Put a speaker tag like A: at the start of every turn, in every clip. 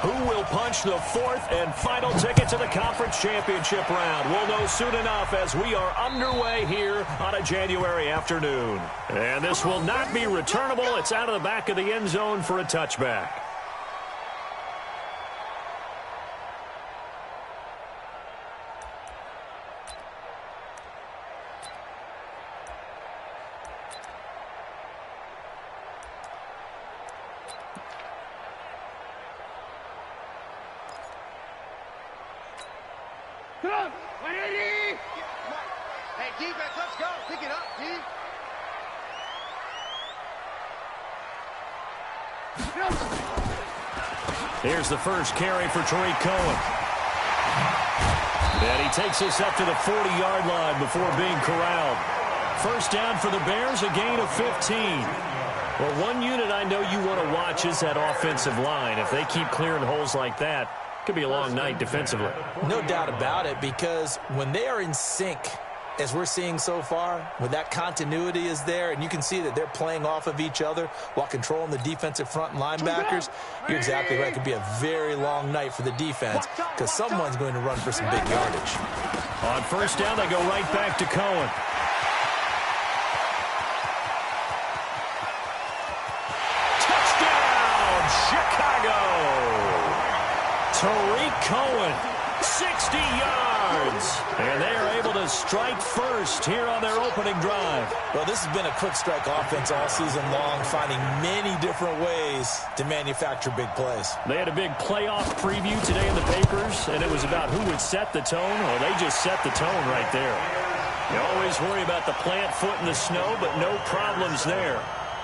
A: Who will punch the fourth and final ticket to the conference championship round? We'll know soon enough as we are underway here on a January afternoon. And this will not be returnable. It's out of the back of the end zone for a touchback.
B: Hey, defense, let's go. Pick it up, D.
A: Here's the first carry for Tariq Cohen. And he takes us up to the 40-yard line before being corralled. First down for the Bears, a gain of 15. Well, one unit I know you want to watch is that offensive line. If they keep clearing holes like that, it could be a long night defensively.
C: No doubt about it, because when they are in sync, as we're seeing so far, when that continuity is there, and you can see that they're playing off of each other while controlling the defensive front and linebackers, you're exactly right. It could be a very long night for the defense because someone's going to run for some big yardage.
A: On first down, they go right back to Cohen. Touchdown, Chicago! Tariq Cohen, 60 yards. And they are able to strike first here on their opening drive.
C: Well, this has been a quick strike offense all season long, finding many different ways to manufacture big plays.
A: They had a big playoff preview today in the papers, and it was about who would set the tone. Well, they just set the tone right there. You always worry about the plant foot in the snow, but no problems there.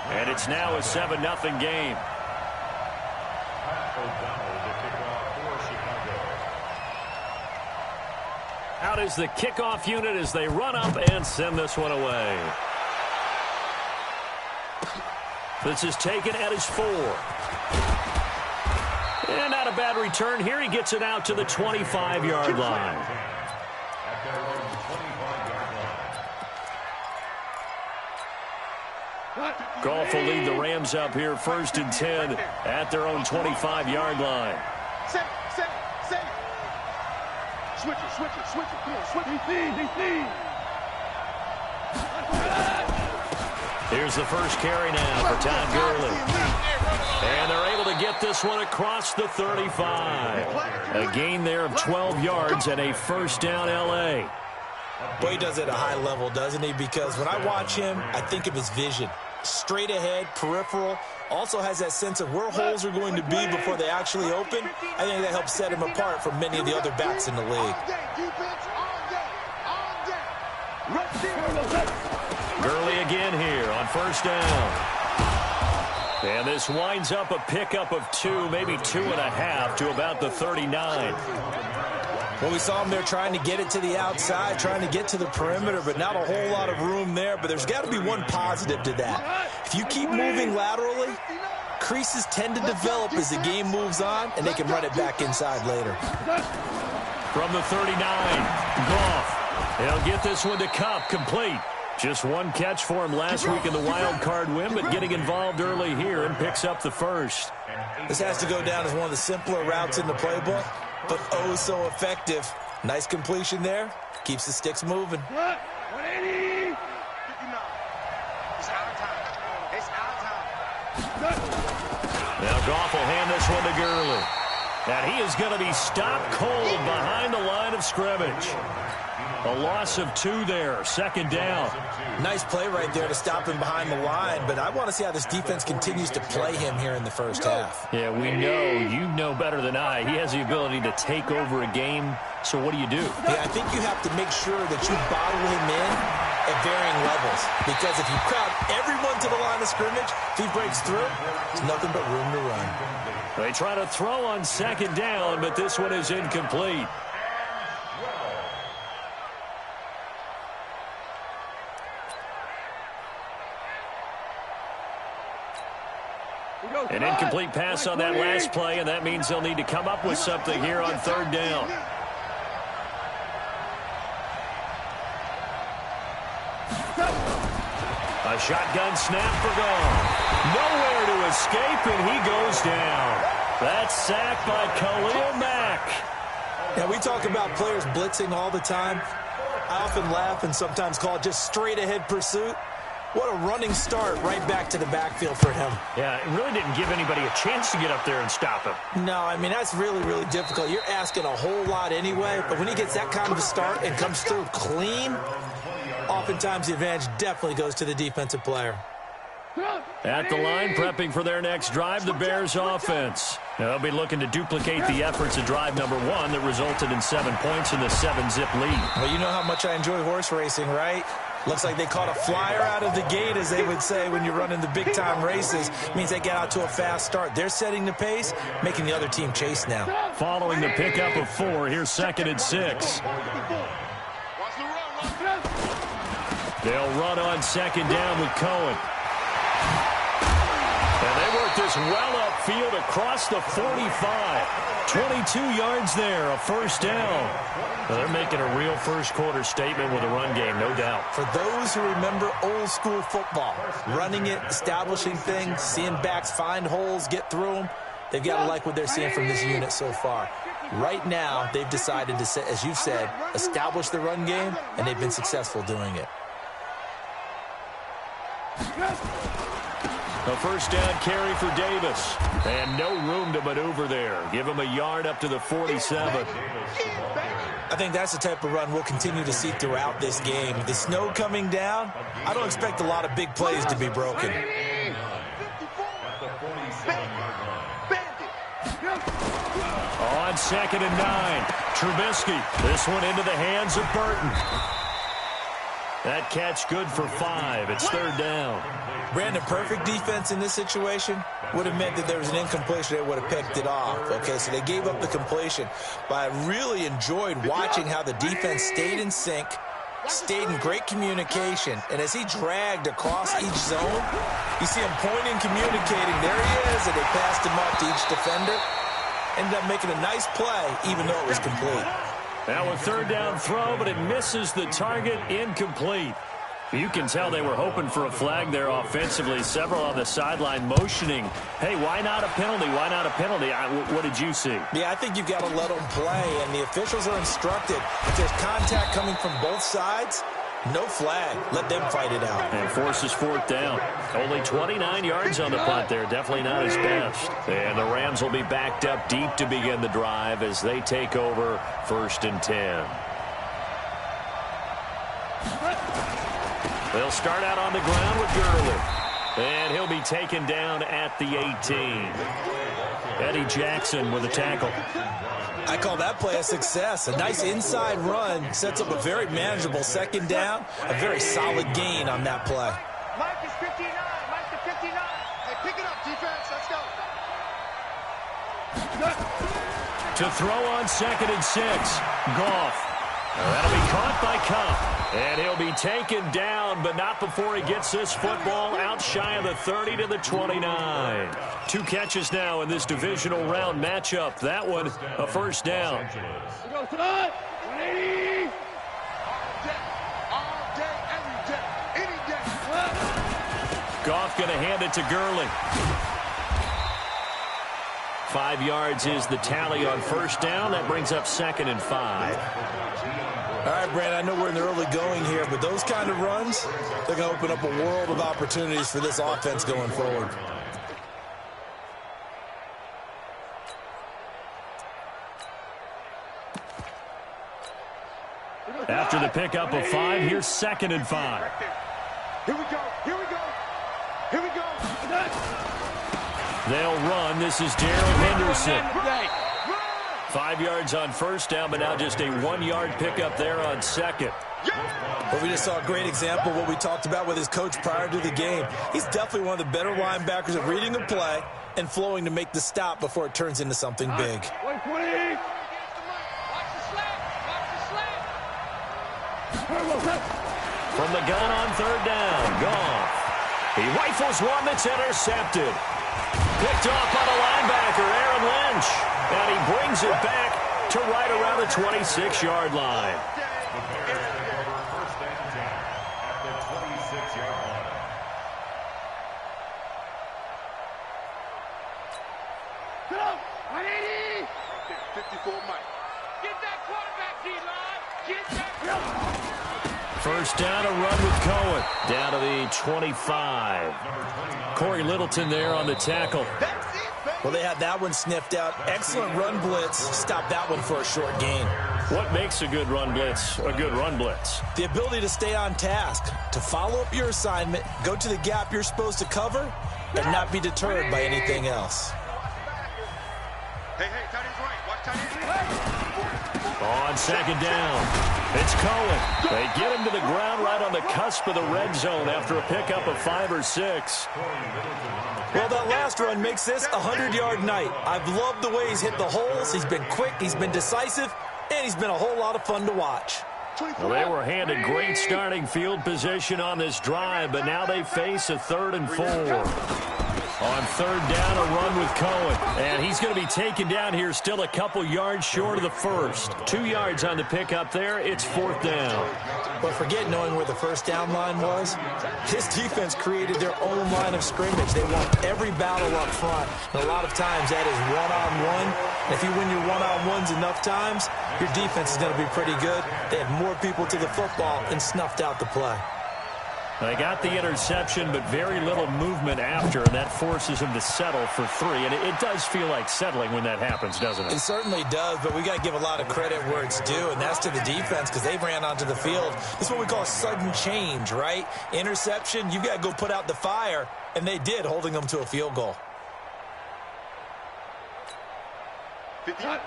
A: And it's now a 7-0 game. Out is the kickoff unit as they run up and send this one away. This is taken at his 4. And not a bad return here. He gets it out to the 25-yard line. Goff will lead the Rams up here 1st and 10 at their own 25-yard line.
B: Switch it. Come on, switch it.
A: Here's the first carry now for Todd Gurley. And they're able to get this one across the 35. A gain there of 12 yards and a first down L.A.
C: Boy, he does it at a high level, doesn't he? Because when I watch him, I think of his vision. Straight ahead, peripheral. Also has that sense of where holes are going to be before they actually open. I think that helps set him apart from many of the other backs in the league.
A: Gurley again here on first down. And this winds up a pickup of 2, maybe 2.5 to about the 39.
C: Well, we saw him there trying to get it to the outside, trying to get to the perimeter, but not a whole lot of room there. But there's got to be one positive to that. If you keep moving laterally, creases tend to develop as the game moves on, and they can run it back inside later.
A: From the 39, Goff. He'll get this one to Kupp, complete. Just one catch for him last week in the wild card win, but getting involved early here and picks up the first.
C: This has to go down as one of the simpler routes in the playbook, but oh so effective. Nice completion there. Keeps the sticks moving.
B: 180. It's out of time. It's out of time.
A: Now Goff will hand this one to Gurley. And he is going to be stopped cold behind the line of scrimmage. A loss of 2 there, 2nd down.
C: Nice play right there to stop him behind the line, but I want to see how this defense continues to play him here in the first half.
A: Yeah, we know, you know better than I, he has the ability to take over a game, so what do you do?
C: Yeah, I think you have to make sure that you bottle him in at varying levels, because if you crowd everyone to the line of scrimmage, if he breaks through, there's nothing but room to run.
A: They try to throw on 2nd down, but this one is incomplete. An incomplete pass on that last play, and that means they'll need to come up with something here on 3rd down. A shotgun snap for Goff. Nowhere to escape, and he goes down. That's sacked by Khalil Mack.
C: Now, we talk about players blitzing all the time. I often laugh and sometimes call it just straight-ahead pursuit. What a running start right back to the backfield for him.
A: Yeah, it really didn't give anybody a chance to get up there and stop him.
C: No, I mean, that's really, really difficult. You're asking a whole lot anyway, but when he gets that kind of a start and comes through clean, oftentimes the advantage definitely goes to the defensive player.
A: At the line, prepping for their next drive, the Bears offense. They'll be looking to duplicate the efforts of drive number 1 that resulted in 7 points in the 7-zip lead.
C: Well, you know how much I enjoy horse racing, right? Looks like they caught a flyer out of the gate, as they would say when you're running the big-time races. Means they get out to a fast start. They're setting the pace, making the other team chase now.
A: Following the pickup of 4, here's 2nd and 6. They'll run on 2nd down with Cohen. And they work this well upfield across the 45. 22 yards there, a first down. Well, they're making a real first-quarter statement with a run game, no doubt.
C: For those who remember old-school football, running it, establishing things, seeing backs find holes, get through them, they've got to like what they're seeing from this unit so far. Right now, they've decided to, as you've said, establish the run game, and they've been successful doing it.
A: A first down carry for Davis. And no room to maneuver there. Give him a yard up to the 47.
C: I think that's the type of run we'll continue to see throughout this game. With the snow coming down, I don't expect a lot of big plays to be broken.
A: On 2nd and 9, Trubisky. This one into the hands of Burton. That catch good for 5. It's 3rd down.
C: Brandon, perfect defense in this situation would have meant that there was an incompletion. They would have picked it off. Okay, so they gave up the completion. But I really enjoyed watching how the defense stayed in sync, stayed in great communication. And as he dragged across each zone, you see him pointing, communicating. There he is, and they passed him off to each defender. Ended up making a nice play, even though it was complete.
A: Now a 3rd down throw, but it misses the target, incomplete. You can tell they were hoping for a flag there offensively. Several on the sideline motioning, hey, why not a penalty? Why not a penalty? What did you see?
C: Yeah, I think you've got to let them play, and the officials are instructed. If there's contact coming from both sides, no flag. Let them fight it out.
A: And forces 4th down. Only 29 yards on the punt there. Definitely not his best. And the Rams will be backed up deep to begin the drive as they take over 1st and 10. They'll start out on the ground with Gurley. And he'll be taken down at the 18. Eddie Jackson with a tackle.
C: I call that play a success. A nice inside run sets up a very manageable 2nd down. A very solid gain on that play.
B: Mike is 59. Mike to 59. Hey, pick it up, defense. Let's go.
A: To throw on 2nd and 6. Goff. That'll be caught by Kupp. And he'll be taken down, but not before he gets this football out shy of the 30 to the 29. 2 catches now in this divisional round matchup. That one, a first down.
B: We go, son. 180. All day, every day, any day.
A: Goff going to hand it to Gurley. 5 yards is the tally on first down. That brings up 2nd and 5.
C: All right, Brandon, I know we're in the early going here, but those kind of runs, they're going to open up a world of opportunities for this offense going forward.
A: After the pickup of 5, here's 2nd and 5.
B: Here we go. Here we go. Here we go.
A: They'll run. This is Darrell Henderson. 5 yards on first down, but now just a 1-yard pickup there on 2nd.
C: Well, we just saw a great example of what we talked about with his coach prior to the game. He's definitely one of the better linebackers at reading a play and flowing to make the stop before it turns into something big.
A: From the gun on 3rd down, Goff. He rifles one that's intercepted. Picked off by the linebacker, Aaron Lynch. And he brings it back to right around the 26-yard line.
B: 180. 54 Mike. Get that quarterback, D-line. Get that.
A: First down, a run with Cohen. Down to the 25. Corey Littleton there on the tackle.
C: Well, they had that one sniffed out. Excellent run blitz. Stop that one for a short gain.
A: What makes a good run blitz a good run blitz?
C: The ability to stay on task, to follow up your assignment, go to the gap you're supposed to cover, and not be deterred by anything else.
B: Hey, tight end's right. Watch tight end's right.
A: On second down, it's Cohen. They get him to the ground right on the cusp of the red zone after a pickup of 5 or 6.
C: Well, that last run makes this a 100-yard night. I've loved the way he's hit the holes. He's been quick, he's been decisive, and he's been a whole lot of fun to watch.
A: Well, they were handed great starting field position on this drive, but now they face a 3rd and 4. On third down, a run with Cohen. And he's going to be taken down here still a couple yards short of the first. 2 yards on the pickup there. It's 4th down.
C: But forget knowing where the first down line was. This defense created their own line of scrimmage. They won every battle up front. And a lot of times that is one-on-one. And if you win your one-on-ones enough times, your defense is going to be pretty good. They had more people to the football and snuffed out the play.
A: They got the interception, but very little movement after, and that forces him to settle for 3. And it does feel like settling when that happens, doesn't it?
C: It certainly does, but we got to give a lot of credit where it's due, and that's to the defense because they ran onto the field. This is what we call sudden change, right? Interception, you got to go put out the fire, and they did, holding them to a field goal.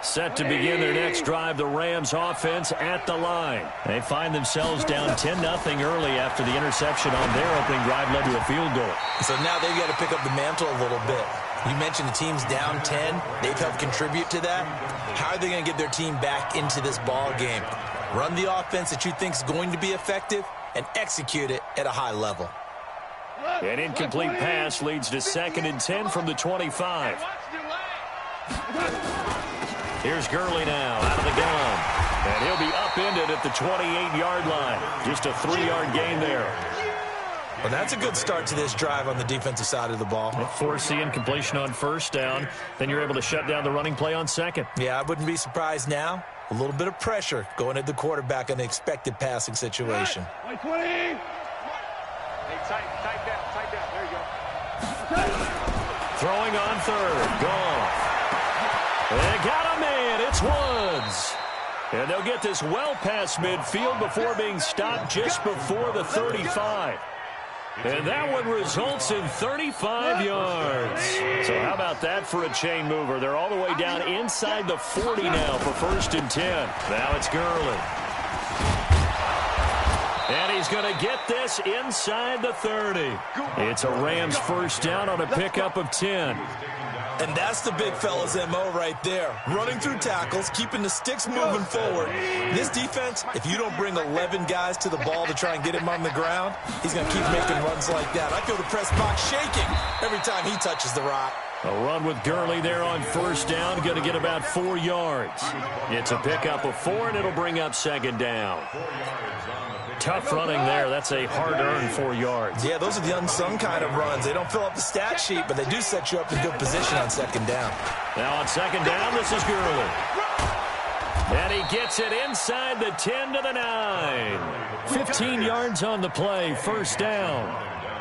A: Set to begin their next drive, the Rams offense at the line. They find themselves down 10-0 early after the interception on their opening drive led to a field goal.
C: So now they've got to pick up the mantle a little bit. You mentioned the team's down 10. They've helped contribute to that. How are they going to get their team back into this ball game? Run the offense that you think is going to be effective and execute it at a high level.
A: An incomplete pass leads to 2nd and 10 from the 25. Here's Gurley now out of the gun. And he'll be upended at the 28-yard line. Just a 3-yard gain there.
C: Well, that's a good start to this drive on the defensive side of the ball.
A: Force the incompletion on first down. Then you're able to shut down the running play on second.
C: Yeah, I wouldn't be surprised now. A little bit of pressure going at the quarterback in the expected passing situation.
B: 20. Hey, tight down. There you go.
A: Throwing on third. Goff. They got a man. It's Woods. And they'll get this well past midfield before being stopped just before the 35. And that one results in 35 yards. So how about that for a chain mover? They're all the way down inside the 40 now for 1st and 10. Now it's Gurley. And he's going to get this inside the 30. It's a Rams first down on a pickup of 10.
C: And that's the big fella's MO right there. Running through tackles, keeping the sticks moving forward. This defense, if you don't bring 11 guys to the ball to try and get him on the ground, he's going to keep making runs like that. I feel the press box shaking every time he touches the rock.
A: A run with Gurley there on first down. Going to get about 4 yards. It's a pickup of 4, and it'll bring up 2nd down. Tough running there. That's a hard-earned 4 yards.
C: Yeah, those are the unsung kind of runs. They don't fill up the stat sheet, but they do set you up in good position on 2nd down.
A: Now on 2nd down, this is Gurley. And he gets it inside the 10 to the 9. 15 yards on the play, first down.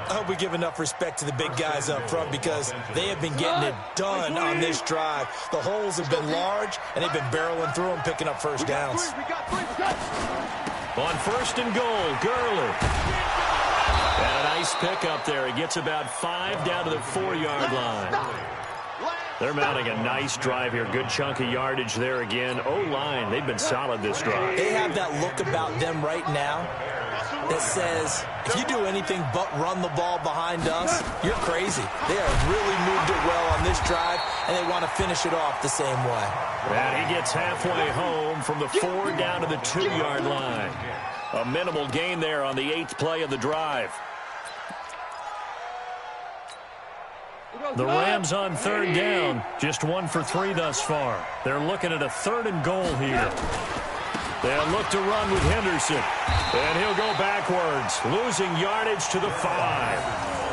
C: I hope we give enough respect to the big guys up front because they have been getting it done on this drive. The holes have been large, and they've been barreling through them, picking up first downs.
A: On 1st and goal, Gurley. And a nice pickup there. He gets about 5 down to the 4-yard line. They're mounting a nice drive here. Good chunk of yardage there again. O-line, they've been solid this drive.
C: They have that look about them right now that says, if you do anything but run the ball behind us, you're crazy. They have really moved it well on this drive, and they want to finish it off the same way.
A: And he gets halfway home from the 4 down to the 2-yard line. A minimal gain there on the 8th play of the drive. The Rams on 3rd down, just 1 for 3 thus far. They're looking at a 3rd and goal here. They'll look to run with Henderson. And he'll go backwards, losing yardage to the 5.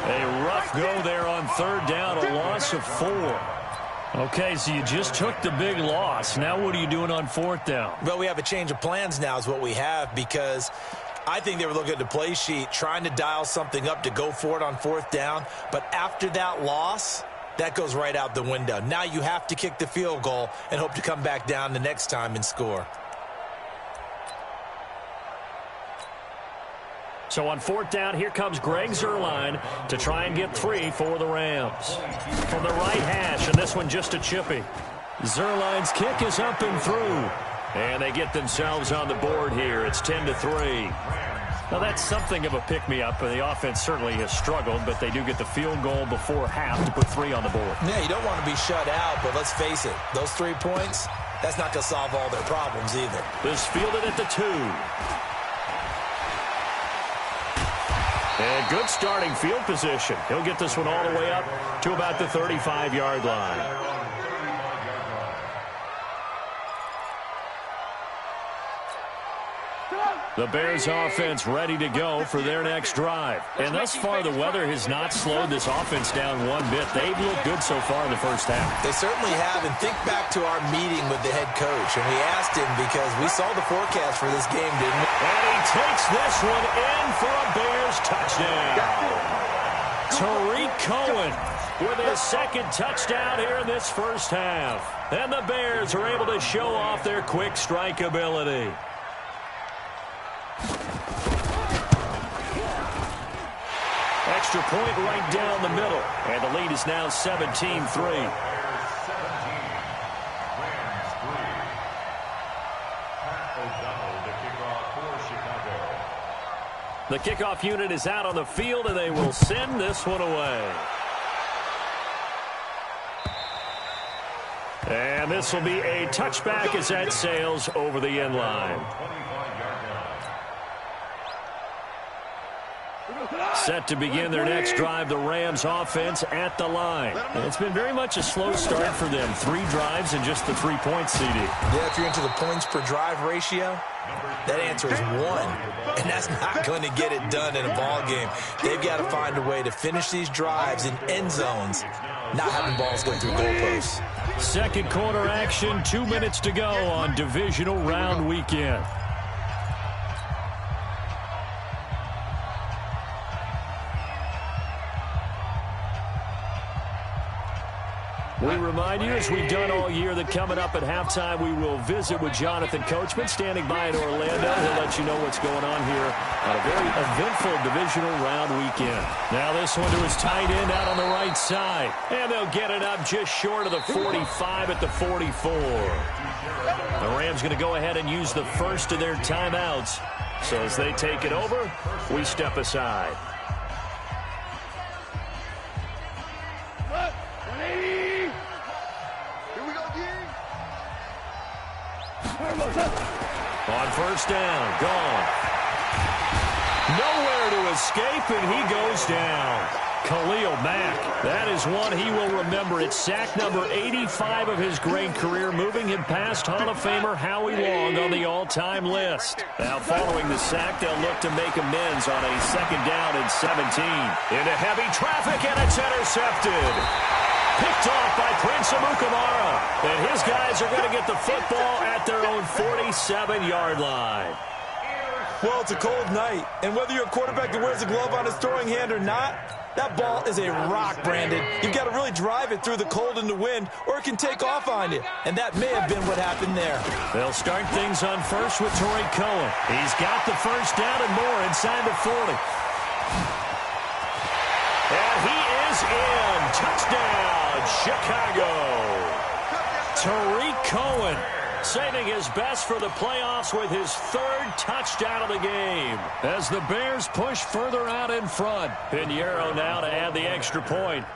A: A rough go there on 3rd down, a loss of 4. Okay, so you just took the big loss. Now what are you doing on fourth down?
C: Well, we have a change of plans now is what we have, because I think they were looking at the play sheet, trying to dial something up to go for it on fourth down. But after that loss, that goes right out the window. Now you have to kick the field goal and hope to come back down the next time and score.
A: So on fourth down, here comes Greg Zuerlein to try and get 3 for the Rams. From the right hash, and this one just a chippy. Zuerlein's kick is up and through. And they get themselves on the board here. It's 10-3. Now, that's something of a pick-me-up. The offense certainly has struggled, but they do get the field goal before half to put 3 on the board.
C: Yeah, you don't want to be shut out, but let's face it, those 3 points, that's not going to solve all their problems either.
A: This fielded at the 2. And good starting field position. He'll get this one all the way up to about the 35-yard line. The Bears offense ready to go for their next drive. And thus far, the weather has not slowed this offense down one bit. They've looked good so far in the first half.
C: They certainly have. And think back to our meeting with the head coach. And we asked him because we saw the forecast for this game, didn't we?
A: And he takes this one in for a Bears touchdown. Tariq Cohen with his second touchdown here in this first half. And the Bears are able to show off their quick strike ability. Extra point right down the middle. And the lead is now 17-3. The kickoff unit is out on the field, and they will send this one away. And this will be a touchback as that sails over the end line. Set to begin their next drive, the Rams offense at the line. And it's been very much a slow start for them. 3 drives and just the 3 points, CD.
C: Yeah, if you're into the points per drive ratio, that answer is 1. And that's not going to get it done in a ball game. They've got to find a way to finish these drives in end zones, not having balls go through goalposts.
A: Second quarter action, 2 minutes to go on divisional round weekend. We remind you, as we've done all year, that coming up at halftime, we will visit with Jonathan Coachman, standing by in Orlando. He'll let you know what's going on here on a very eventful divisional round weekend. Now this one to his tight end out on the right side. And they'll get it up just short of the 45 at the 44. The Rams going to go ahead and use the first of their timeouts. So as they take it over, we step aside. On first down, gone. Nowhere to escape, and he goes down. Khalil Mack, that is one he will remember. It's sack number 85 of his great career, moving him past Hall of Famer Howie Long on the all-time list. Now, following the sack, they'll look to make amends on a second down and 17. Into heavy traffic, and it's intercepted. Picked off by Prince Amukamara. And his guys are going to get the football at their own 47-yard line.
C: Well, it's a cold night, and whether you're a quarterback that wears a glove on his throwing hand or not, that ball is a rock, Brandon. You've got to really drive it through the cold and the wind, or it can take off on you. And that may have been what happened there.
A: They'll start things on first with Tariq Cohen. He's got the first down and more inside the 40. And he is in. Touchdown, Chicago. Tariq Cohen saving his best for the playoffs with his 3rd touchdown of the game. As the Bears push further out in front. Pinheiro now to add the extra point.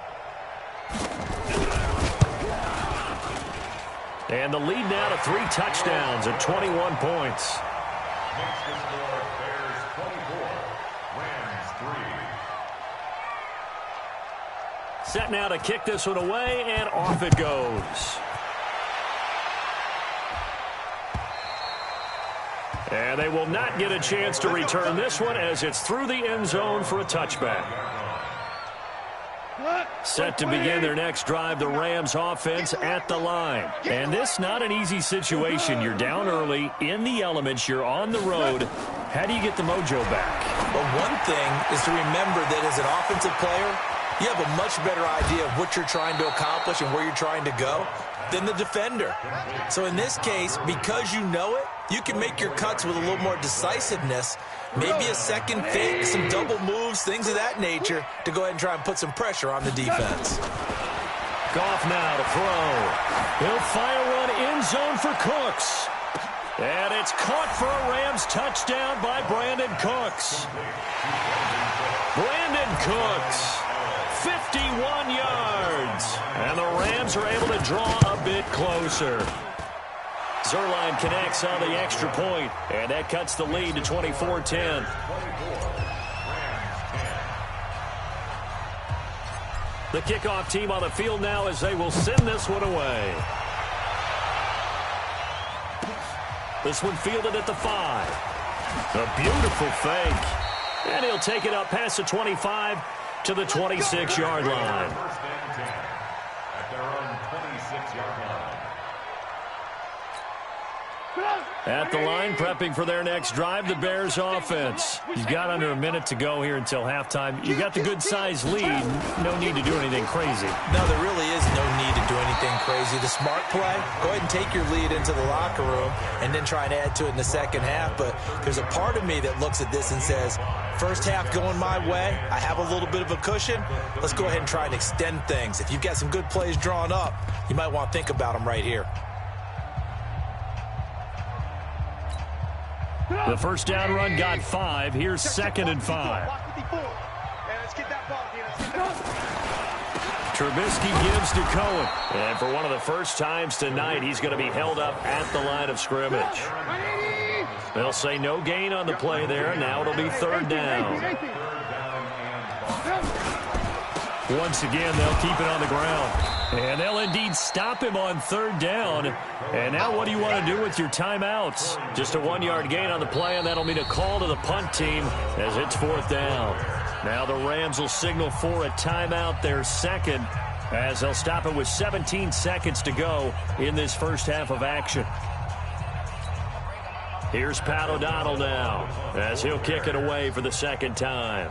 A: And the lead now to 3 touchdowns at 21 points. Set now to kick this one away, and off it goes. And they will not get a chance to return this one as it's through the end zone for a touchback. Set to begin their next drive, the Rams offense at the line. And this not an easy situation. You're down early, in the elements, you're on the road. How do you get the mojo back?
C: Well, one thing is to remember that as an offensive player, you have a much better idea of what you're trying to accomplish and where you're trying to go than the defender. So in this case, because you know it, you can make your cuts with a little more decisiveness, maybe a second fake, some double moves, things of that nature, to go ahead and try and put some pressure on the defense.
A: Goff now to throw. He'll fire one end zone for Cooks. And it's caught for a Rams touchdown by Brandon Cooks. Brandon Cooks, 51 yards. And the Rams are able to draw a bit closer. Zerline connects on the extra point, and that cuts the lead to 24-10. The kickoff team on the field now as they will send this one away. This one fielded at the 5. A beautiful fake. And he'll take it up past the 25 to the 26-yard line. At the line, prepping for their next drive, the Bears offense. You've got under a minute to go here until halftime. You've got the good-sized lead. No need to do anything crazy.
C: No, there really is no need to do anything crazy. The smart play, go ahead and take your lead into the locker room and then try and add to it in the second half. But there's a part of me that looks at this and says, first half going my way, I have a little bit of a cushion. Let's go ahead and try and extend things. If you've got some good plays drawn up, you might want to think about them right here.
A: The first down run got 5. Here's 2nd and 5. Trubisky gives to Cohen. And for one of the first times tonight, he's going to be held up at the line of scrimmage. They'll say no gain on the play there. Now it'll be 3rd down. Once again, they'll keep it on the ground. And they'll indeed stop him on 3rd down. And now what do you want to do with your timeouts? Just a 1-yard gain on the play, and that'll mean a call to the punt team as it's 4th down. Now the Rams will signal for a timeout, their second, as they'll stop it with 17 seconds to go in this first half of action. Here's Pat O'Donnell now as he'll kick it away for the second time.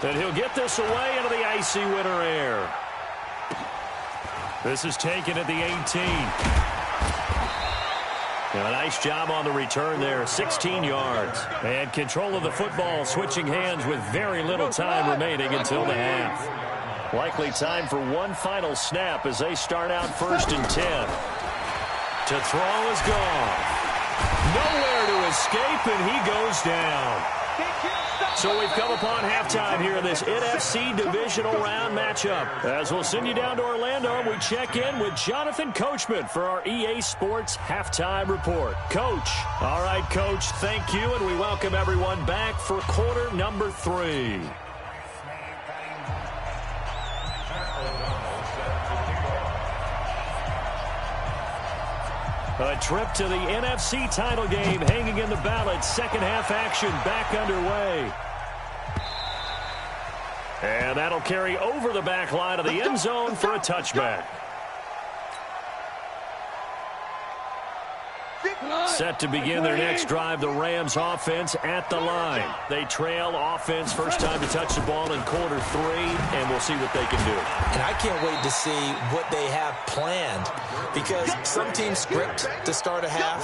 A: And he'll get this away into the icy winter air. This is taken at the 18. Now, a nice job on the return there, 16 yards. And control of the football, switching hands with very little time remaining until the half. Likely time for one final snap as they start out 1st and 10. To throw is Goff. Nowhere to escape, and he goes down. So we've come upon halftime here in this NFC divisional round matchup. As we'll send you down to Orlando, we check in with Jonathan Coachman for our EA Sports Halftime Report. Coach. All right, Coach, thank you, and we welcome everyone back for quarter number 3. A trip to the NFC title game hanging in the balance. Second half action back underway. And that'll carry over the back line of the end zone for a touchback. Set to begin their next drive, the Rams offense at the line. They trail offense, first time to touch the ball in quarter 3, and we'll see what they can do.
C: And I can't wait to see what they have planned, because some teams script to start a half.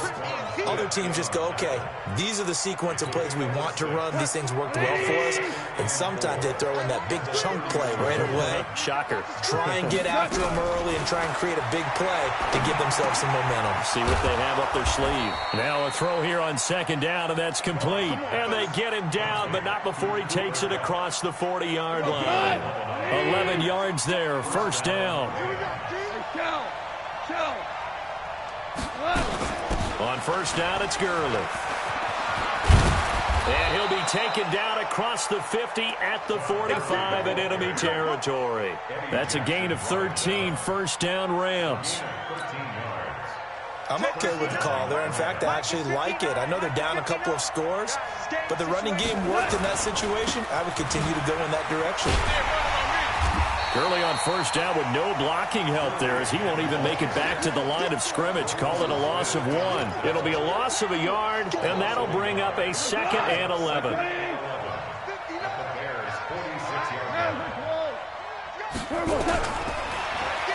C: Other teams just go, okay, these are the sequence of plays we want to run. These things worked well for us. And sometimes they throw in that big chunk play right away.
A: Shocker.
C: Try and get after them early and try and create a big play to give themselves some momentum.
A: See what they have up their sleeve. Now a throw here on 2nd down, and that's complete. And they get him down, but not before he takes it across the 40-yard line. 11 yards there, 1st down. On 1st down, it's Gurley. And he'll be taken down across the 50 at the 45 in enemy territory. That's a gain of 13, 1st down Rams.
C: I'm okay with the call there. In fact, I actually like it. I know they're down a couple of scores, but the running game worked in that situation. I would continue to go in that direction.
A: Gurley on first down with no blocking help there as he won't even make it back to the line of scrimmage. Call it a loss of 1. It'll be a loss of a yard, and that'll bring up a 2nd and 11.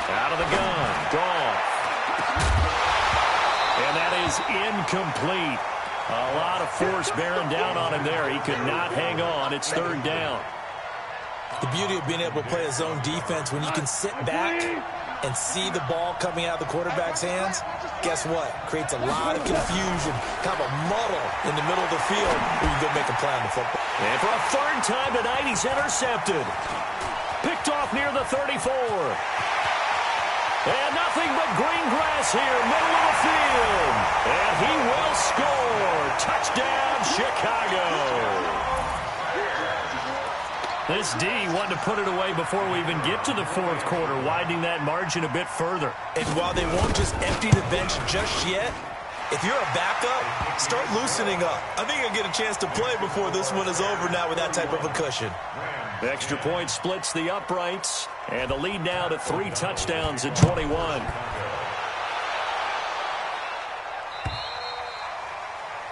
A: Out of the gun. Goff. And that is incomplete. A lot of force bearing down on him there. He could not hang on. It's 3rd down.
C: The beauty of being able to play a zone defense when you can sit back and see the ball coming out of the quarterback's hands, guess what? Creates a lot of confusion, kind of a muddle in the middle of the field where you go make a play on the football.
A: And for a 3rd time tonight, he's intercepted. Picked off near the 34. And nothing but green grass here, middle of the field. And he will score. Touchdown, Chicago. This D wanted to put it away before we even get to the 4th quarter, widening that margin a bit further.
C: And while they won't just empty the bench just yet, if you're a backup, start loosening up. I think you'll get a chance to play before this one is over now with that type of a cushion.
A: The extra point splits the uprights, and the lead now to 3 touchdowns at 21.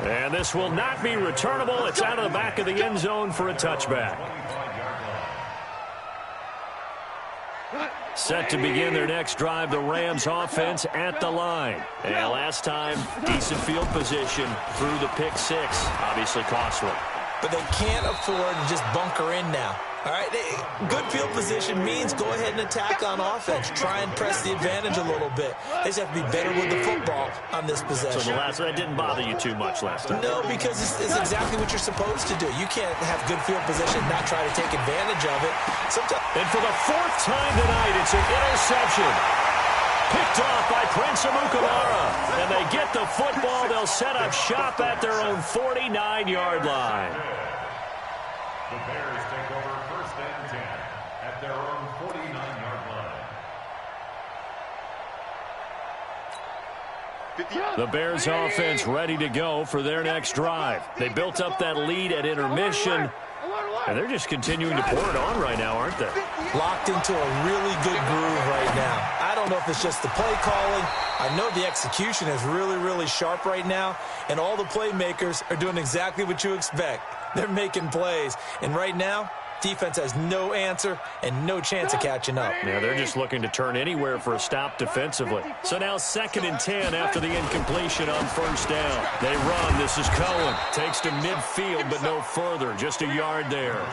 A: And this will not be returnable. It's out of the back of the end zone for a touchback. Set to begin their next drive, the Rams offense at the line. And last time, decent field position through the pick 6. Obviously costly.
C: But they can't afford to just bunker in now. All right, good field position means go ahead and attack on offense. Try and press the advantage a little bit. They just have to be better with the football on this possession.
A: So that didn't bother you too much last time?
C: No, because it's exactly what you're supposed to do. You can't have good field position and not try to take advantage of it.
A: And for the 4th time tonight, it's an interception. Picked off by Prince Amukamara. And they get the football. They'll set up shop at their own 49-yard line.
D: The Bears take over 1st and 10 at their own 49-yard line.
A: The Bears offense ready to go for their next drive. They built up that lead at intermission, and they're just continuing to pour it on right now, aren't they?
C: Locked into a really good groove right now. I don't know if it's just the play calling. I know the execution is really, really sharp right now, and all the playmakers are doing exactly what you expect. They're making plays, and right now, defense has no answer and no chance of catching up.
A: Yeah, they're just looking to turn anywhere for a stop defensively. So now 2nd and 10 after the incompletion on 1st down. They run. This is Cohen. Takes to midfield, but no further. Just a yard there.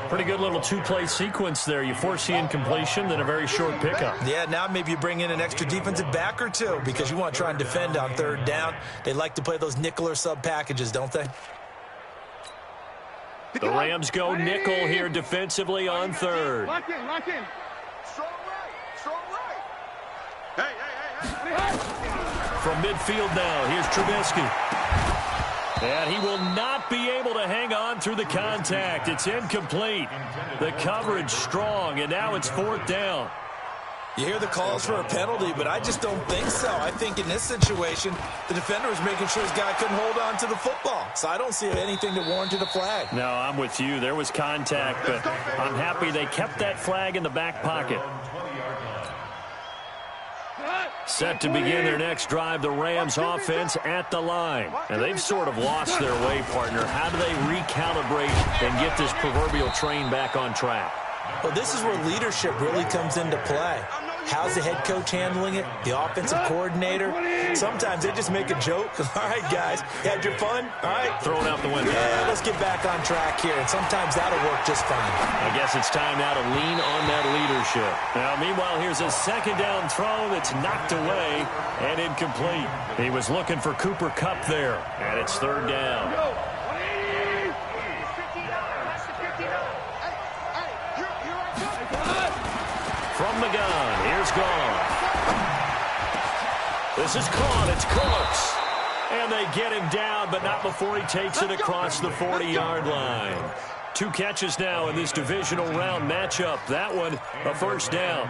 A: Pretty good little 2-play sequence there. You force the incompletion, then a very short pickup.
C: Yeah, now maybe you bring in an extra defensive back or two because you want to try and defend on 3rd down. They like to play those nickel or sub packages, don't they?
A: The Rams go nickel here defensively on 3rd.
B: Lock in. Strong right. Hey.
A: From midfield now, here's Trubisky. And he will not be able to hang on through the contact. It's incomplete. The coverage strong, and now it's 4th down.
C: You hear the calls for a penalty, but I just don't think so. I think in this situation, the defender was making sure his guy couldn't hold on to the football. So I don't see anything that warranted a flag.
A: No, I'm with you. There was contact, but I'm happy they kept that flag in the back pocket. Set to begin their next drive, the Rams offense at the line. And they've sort of lost their way, partner. How do they recalibrate and get this proverbial train back on track?
C: Well, this is where leadership really comes into play. How's the head coach handling it? The offensive coordinator? Sometimes they just make a joke. All right, guys, you had your fun? All right.
A: Throw it out the window.
C: Yeah, let's get back on track here. And sometimes that'll work just fine.
A: I guess it's time now to lean on that leadership. Now, meanwhile, here's a 2nd down throw that's knocked away and incomplete. He was looking for Cooper Kupp there, and it's 3rd down. From the gun, here's Goff. This is caught, it's close. And they get him down, but not before he takes it across the 40-yard line. 2 catches now in this divisional round matchup. That one, a 1st down.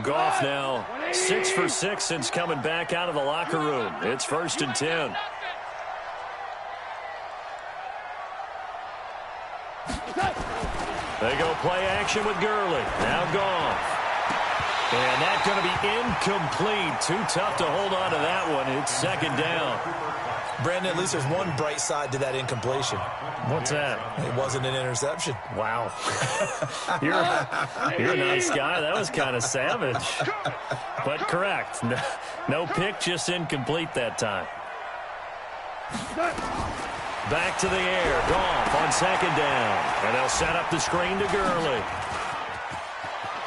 A: Goff now 6 for 6 since coming back out of the locker room. It's 1st and 10. They go play action with Gurley. Now Goff. And that's going to be incomplete. Too tough to hold on to that one. It's 2nd down.
C: Brandon, at least there's one bright side to that incompletion.
A: What's that?
C: It wasn't an interception.
A: Wow. You're a nice guy. That was kind of savage. But correct. No pick, just incomplete that time. Back to the air. Goff on 2nd down. And they'll set up the screen to Gurley.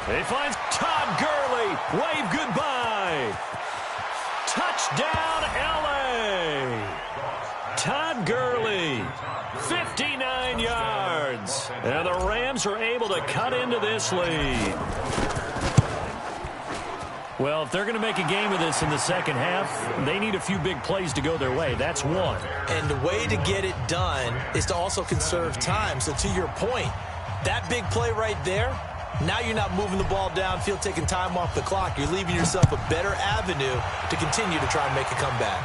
A: He finds Todd Gurley. Wave goodbye. Touchdown, L.A. Todd Gurley, 59 yards. And the Rams are able to cut into this lead. Well, if they're going to make a game of this in the second half, they need a few big plays to go their way. That's one.
C: And the way to get it done is to also conserve time. So to your point, that big play right there, now you're not moving the ball downfield, taking time off the clock. You're leaving yourself a better avenue to continue to try and make a comeback.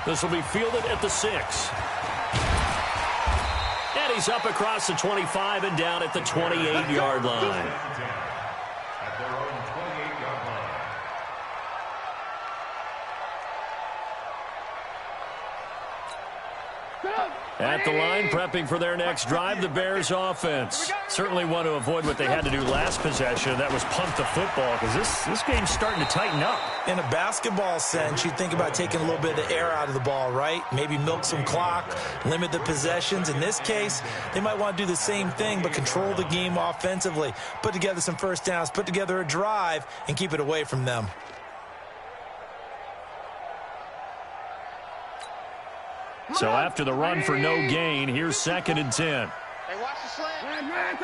A: This will be fielded at the 6. And he's up across the 25 and down at the 28-yard line.
D: At their own 28-yard line.
A: At the line, prepping for their next drive, the Bears offense. Certainly want to avoid what they had to do last possession. That was punt the football, because this game's starting to tighten up.
C: In a basketball sense, you think about taking a little bit of the air out of the ball, right? Maybe milk some clock, limit the possessions. In this case, they might want to do the same thing, but control the game offensively. Put together some first downs, put together a drive, and keep it away from them.
A: So after the run for no gain, here's 2nd and 10.
B: Hey, watch the slant.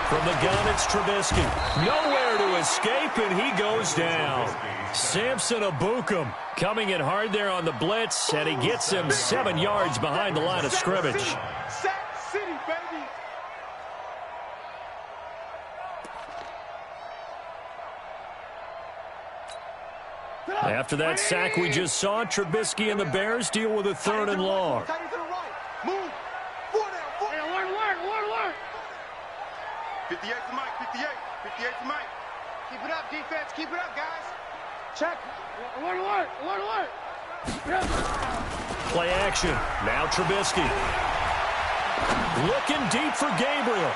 A: From the gun, it's Trubisky. Nowhere to escape, and he goes down. Samson Abukum coming in hard there on the blitz, and he gets him 7 yards behind the line of scrimmage.
B: Sack City, baby.
A: After that sack we just saw, Trubisky and the Bears deal with a 3rd and long.
B: Move. 4 down. Hey, alert. 58 to Mike. 58 to Mike. Keep it up, defense. Keep it up, guys. Check. Alert.
A: Play action. Now Trubisky. Looking deep for Gabriel.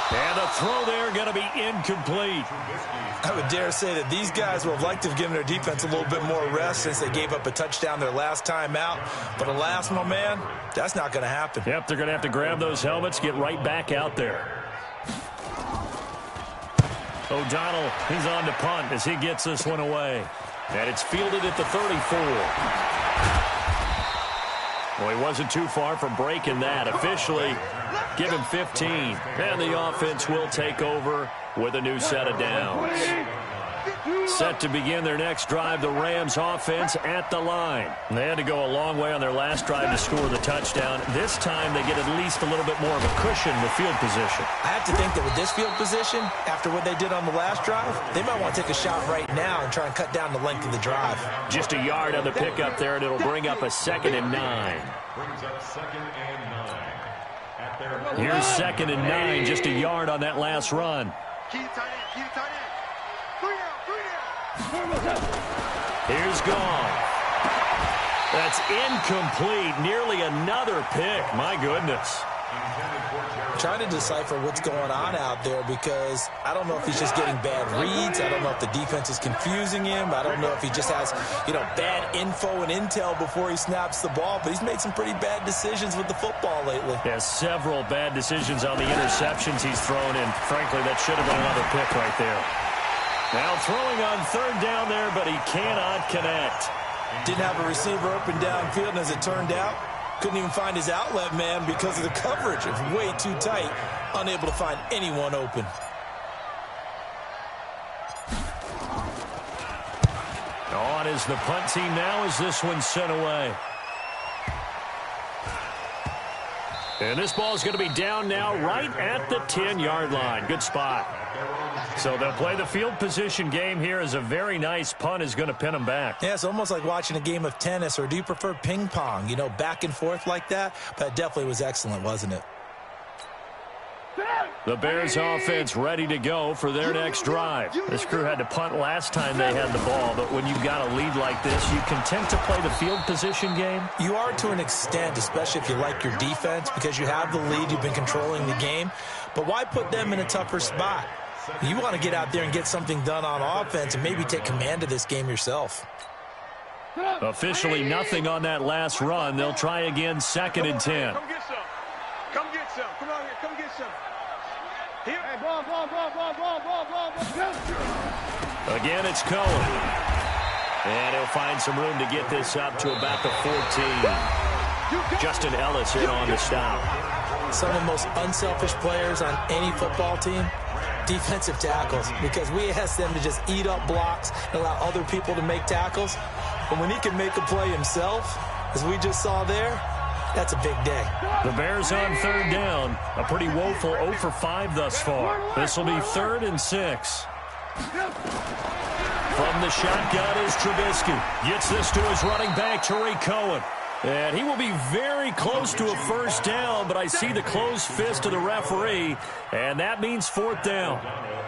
A: And the throw there going to be incomplete.
C: I would dare say that these guys would have liked to have given their defense a little bit more rest since they gave up a touchdown their last time out. But alas, my man, that's not going to happen.
A: Yep, they're going to have to grab those helmets, get right back out there. O'Donnell, he's on to punt as he gets this one away. And it's fielded at the 34. Well, he wasn't too far from breaking that. Officially, give him 15. And the offense will take over with a new set of downs. Set to begin their next drive, the Rams offense at the line. They had to go a long way on their last drive to score the touchdown. This time they get at least a little bit more of a cushion with field position.
C: I have to think that with this field position, after what they did on the last drive, they might want to take a shot right now and try and cut down the length of the drive.
A: Just a yard on the pickup there, and it'll bring up a 2nd and 9.
D: Brings up 2nd and 9. At their
A: Here's 2nd and 9, just a yard on that last run.
B: Key to tight end. 3 down.
A: Here's Goff. That's incomplete. Nearly another pick. My goodness.
C: Trying to decipher what's going on out there because I don't know if he's just getting bad reads. I don't know if the defense is confusing him. I don't know if he just has, bad info and intel before he snaps the ball. But he's made some pretty bad decisions with the football lately.
A: Yeah, several bad decisions on the interceptions he's thrown, and frankly, that should have been another pick right there. Now throwing on 3rd down there, but he cannot connect.
C: Didn't have a receiver open downfield, and as it turned out, couldn't even find his outlet man because of the coverage. It was way too tight, unable to find anyone open.
A: On is the punt team now as this one's sent away. And this ball is going to be down now right at the 10-yard line. Good spot. So they'll play the field position game here as a very nice punt is going to pin them back.
C: Yeah, it's almost like watching a game of tennis, or do you prefer ping pong? You know, back and forth like that? That definitely was excellent, wasn't it?
A: The Bears offense ready to go for their next drive. This crew had to punt last time they had the ball, but when you've got a lead like this, you content to play the field position game?
C: You are to an extent, especially if you like your defense, because you have the lead, you've been controlling the game. But why put them in a tougher spot? You want to get out there and get something done on offense and maybe take command of this game yourself.
A: Officially nothing on that last run. They'll try again, 2nd and 10.
B: Come get some. Come get some. Come out here. Come get some. Here. Hey, ball.
A: Again, it's Cohen. And he'll find some room to get this up to about the 14. Justin Ellis in on the stop.
C: Some of the most unselfish players on any football team, defensive tackles, because we ask them to just eat up blocks and allow other people to make tackles. But when he can make a play himself, as we just saw there, that's a big day.
A: The Bears on 3rd down. A pretty woeful 0 for 5 thus far. This will be 3rd and 6. From the shotgun is Trubisky. Gets this to his running back, Tariq Cohen. And he will be very close to a 1st down, but I see the closed fist of the referee, and that means 4th down.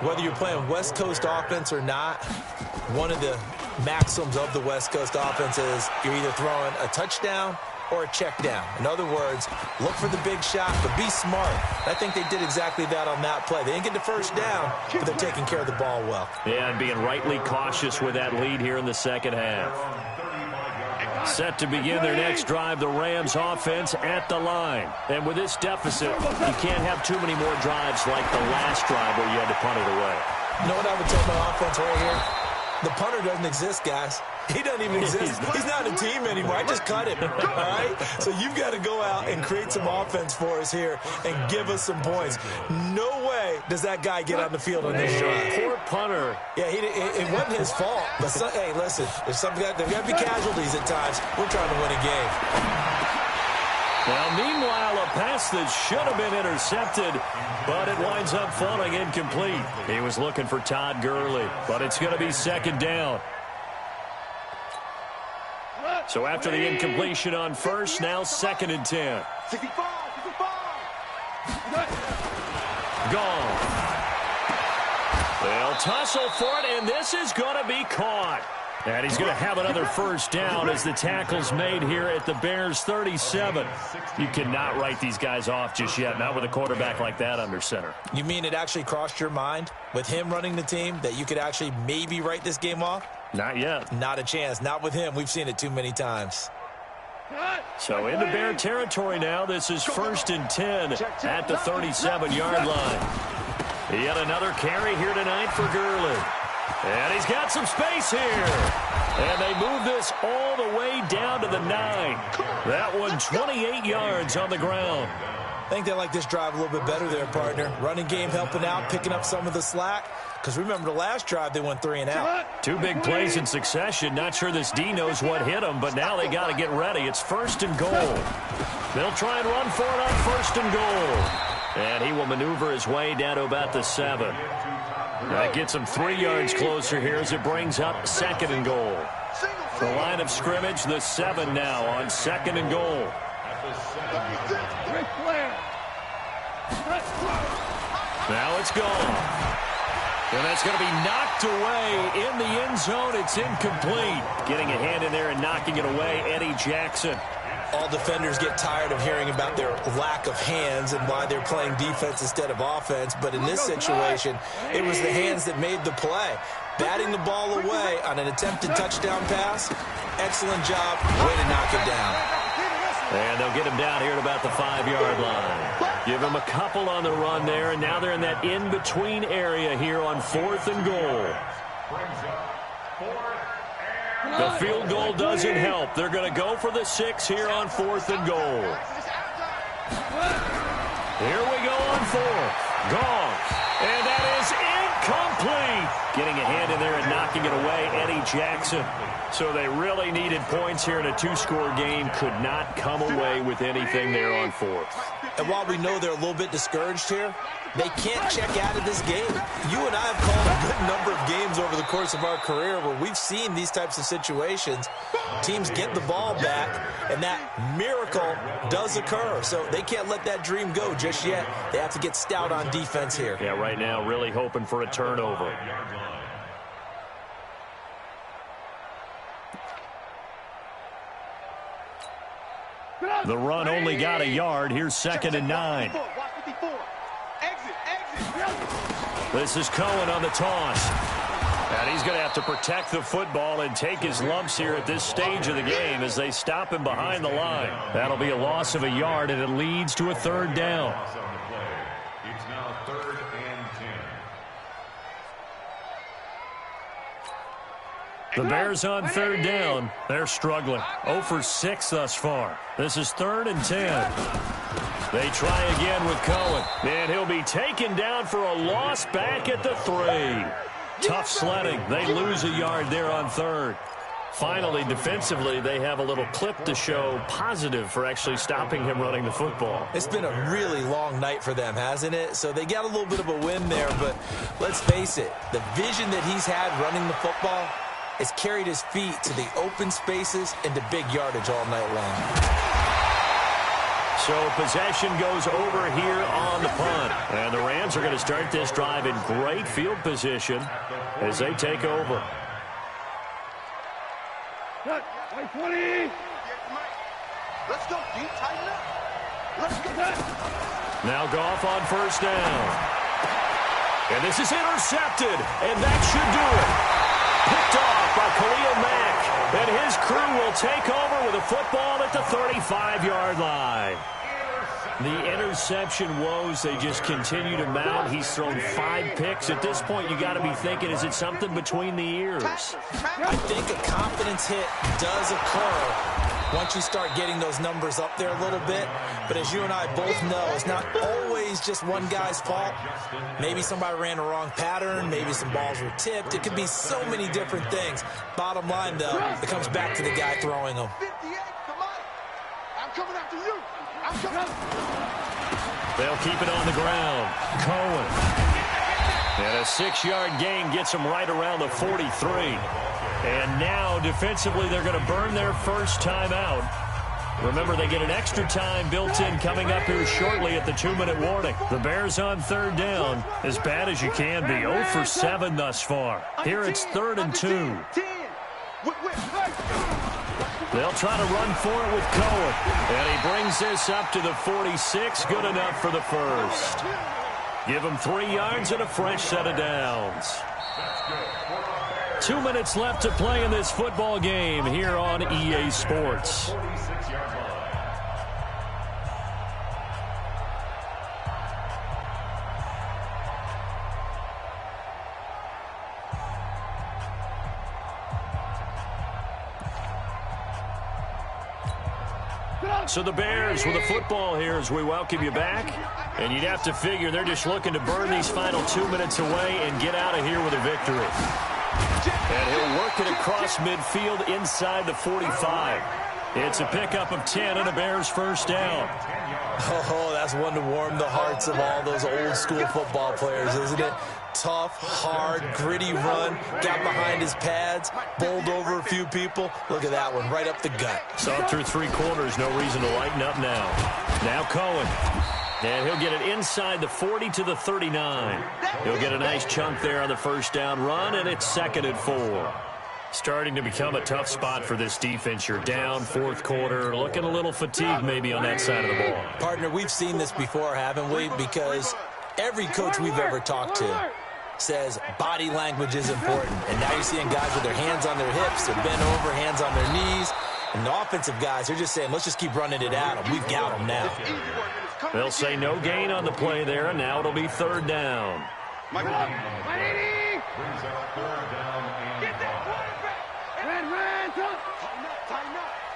C: Whether you're playing West Coast offense or not, one of the maxims of the West Coast offense is you're either throwing a touchdown or a check down. In other words, look for the big shot, but be smart. I think they did exactly that on that play. They didn't get the 1st down, but they're taking care of the ball well.
A: Yeah, and being rightly cautious with that lead here in the 2nd half. Set to begin their next drive, the Rams offense at the line. And with this deficit, you can't have too many more drives like the last drive where you had to punt it away.
C: You know what I would tell my offense right here? The punter doesn't exist, guys. He doesn't even exist. He's not a team anymore. I just cut him, all right? So you've got to go out and create some offense for us here and give us some points. No way does that guy get on the field on this drive.
A: Poor punter.
C: Yeah, it wasn't his fault. But hey, listen, there's got to be casualties at times. We're trying to win a game.
A: Well, meanwhile, a pass that should have been intercepted, but it winds up falling incomplete. He was looking for Todd Gurley, but it's going to be 2nd down. So after the incompletion on 1st, now 2nd and 10.
B: 65.
A: Gone. They'll tussle for it, and this is going to be caught. And he's going to have another 1st down as the tackle's made here at the Bears 37. You cannot write these guys off just yet, not with a quarterback like that under center.
C: You mean it actually crossed your mind with him running the team that you could actually maybe write this game off?
A: Not yet.
C: Not a chance. Not with him. We've seen it too many times.
A: So into Bear territory now. This is 1st and 10 at the 37-yard line. Yet another carry here tonight for Gurley. And he's got some space here. And they move this all the way down to the 9. That one 28 yards on the ground.
C: I think they like this drive a little bit better there, partner. Running game helping out, picking up some of the slack. Because remember the last drive, they went 3 and out.
A: 2 big plays in succession. Not sure this D knows what hit him, but now they got to get ready. It's 1st and goal. They'll try and run for it on 1st and goal. And he will maneuver his way down to about the 7. That gets him 3 yards closer here as it brings up 2nd and goal. The line of scrimmage, the 7 now on 2nd and goal. Now it's gone. And that's going to be knocked away in the end zone. It's incomplete. Getting a hand in there and knocking it away, Eddie Jackson.
C: All defenders get tired of hearing about their lack of hands and why they're playing defense instead of offense. But in this situation, it was the hands that made the play. Batting the ball away on an attempted touchdown pass. Excellent job. Way to knock it down.
A: And they'll get him down here at about the 5-yard line. Give him a couple on the run there, and now they're in that in-between area here on 4th and goal. The field goal doesn't help. They're going to go for the 6 here on 4th and goal. Here we go on 4th. Gone. And that is Complete. Getting a hand in there and knocking it away, Eddie Jackson. So they really needed points here in a two-score game. Could not come away with anything there on fourth.
C: And while we know they're a little bit discouraged here, they can't check out of this game. You and I have called a good number of games over the course of our career where we've seen these types of situations. Teams get the ball back, and that miracle does occur. So they can't let that dream go just yet. They have to get stout on defense here.
A: Yeah, right now really hoping for a turnover. The run only got a yard. Here's 2nd and 9. This is Cohen on the toss. And he's going to have to protect the football and take his lumps here at this stage of the game as they stop him behind the line. That'll be a loss of a yard, and it leads to a 3rd down.
D: It's now 3rd and 10.
A: The Bears on 3rd down. They're struggling. 0 for 6 thus far. This is 3rd and 10. They try again with Cohen. And he'll be taken down for a loss back at the 3. Tough sledding. They lose a yard there on 3rd. Finally, defensively, they have a little clip to show positive for actually stopping him running the football.
C: It's been a really long night for them, hasn't it? So they got a little bit of a win there, but let's face it, the vision that he's had running the football has carried his feet to the open spaces and to big yardage all night long.
A: So possession goes over here on the punt. And the Rams are going to start this drive in great field position as they take over.
B: Let's go, D. Tighten up. Let's go.
A: Now Goff on 1st down. And this is intercepted. And that should do it. Picked off by Khalil Mack. And his crew will take over with a football at the 35-yard line. The interception woes, they just continue to mount. He's thrown 5 picks. At this point, you got to be thinking, is it something between the ears?
C: I think a confidence hit does occur once you start getting those numbers up there a little bit. But as you and I both know, it's not always just one guy's fault. Maybe somebody ran a wrong pattern. Maybe some balls were tipped. It could be so many different things. Bottom line, though, it comes back to the guy throwing them.
B: 58, come on. I'm coming after you. I'm coming.
A: They'll keep it on the ground. Cohen. And a 6-yard gain gets them right around the 43. And now, defensively, they're going to burn their first time out. Remember, they get an extra time built in coming up here shortly at the 2-minute warning. The Bears on 3rd down, as bad as you can be. 0 for 7 thus far. Here it's 3rd and 2. They'll try to run for it with Cohen. And he brings this up to the 46. Good enough for the first. Give him 3 yards and a fresh set of downs. 2 minutes left to play in this football game here on EA Sports. So the Bears with a football here as we welcome you back. And you'd have to figure they're just looking to burn these final 2 minutes away and get out of here with a victory. And he'll work it across midfield inside the 45. It's a pickup of 10 and a Bears first down.
C: Oh, that's one to warm the hearts of all those old school football players, isn't it? Tough, hard, gritty run, got behind his pads, bowled over a few people. Look at that one, right up the gut.
A: Saw through 3 quarters, no reason to lighten up now. Now Cohen. And he'll get it inside the 40 to the 39. He'll get a nice chunk there on the first down run, and it's 2nd and 4. Starting to become a tough spot for this defense. You're down 4th quarter, looking a little fatigued maybe on that side of the ball.
C: Partner, we've seen this before, haven't we? Because every coach we've ever talked to says body language is important. And now you're seeing guys with their hands on their hips, they're bent over, hands on their knees. And the offensive guys, they're just saying, let's just keep running it at them. We've got them now.
A: They'll say no gain on the play there, and now it'll be 3rd down.
D: Brings up 3rd down and
B: Get that quarterback.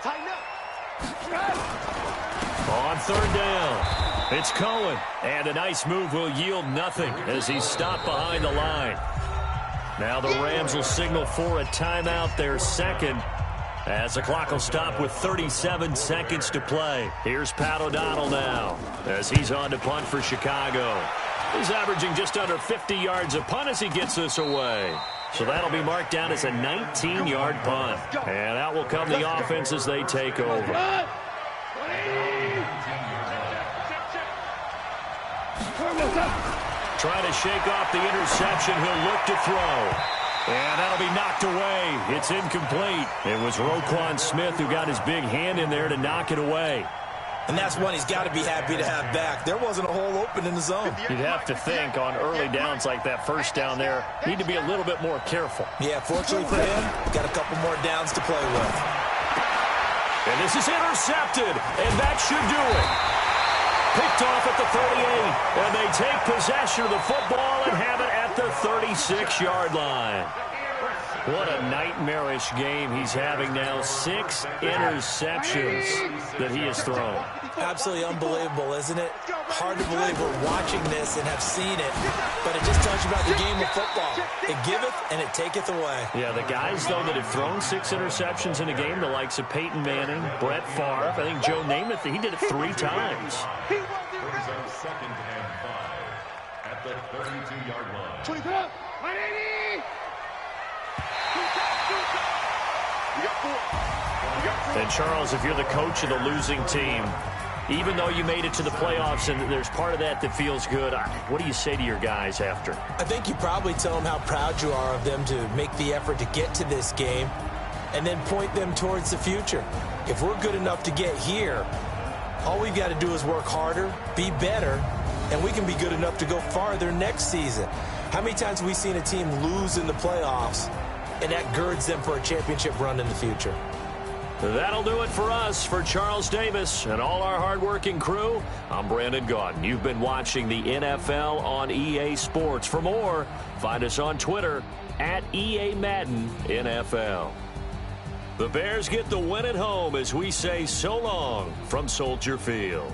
B: Tighten up.
A: On 3rd down. It's Cohen, and a nice move will yield nothing as he's stopped behind the line. Now the Rams will signal for a timeout, their second, as the clock will stop with 37 seconds to play. Here's Pat O'Donnell now as he's on to punt for Chicago. He's averaging just under 50 yards a punt as he gets this away. So that'll be marked down as a 19-yard punt. And out will come the offense as they take over. Trying to shake off the interception. He'll look to throw. And that'll be knocked away. It's incomplete. It was Roquan Smith who got his big hand in there to knock it away.
C: And that's one he's got to be happy to have back. There wasn't a hole open in the zone.
A: You'd have to think on early downs like that first down there, need to be a little bit more careful.
C: Yeah, fortunately for him, got a couple more downs to play with.
A: And this is intercepted, and that should do it. Picked off at the 38, and they take possession of the football and have it at the 36-yard line. What a nightmarish game he's having now. 6 interceptions that he has thrown.
C: Absolutely unbelievable, isn't it? Hard to believe we're watching this and have seen it, but it just tells you about the game of football. It giveth and it taketh away.
A: Yeah, the guys, though, that have thrown 6 interceptions in a game, the likes of Peyton Manning, Brett Favre, I think Joe Namath, he did it 3 times.
D: Brings up 2nd and 5 at the 32-yard line.
B: 25, 180.
A: And, Charles, if you're the coach of the losing team, even though you made it to the playoffs and there's part of that that feels good, what do you say to your guys after?
C: I think you probably tell them how proud you are of them to make the effort to get to this game and then point them towards the future. If we're good enough to get here, all we've got to do is work harder, be better, and we can be good enough to go farther next season. How many times have we seen a team lose in the playoffs, and that girds them for a championship run in the future?
A: That'll do it for us. For Charles Davis and all our hardworking crew, I'm Brandon Gaudin. You've been watching the NFL on EA Sports. For more, find us on Twitter at EA Madden NFL. The Bears get the win at home as we say so long from Soldier Field.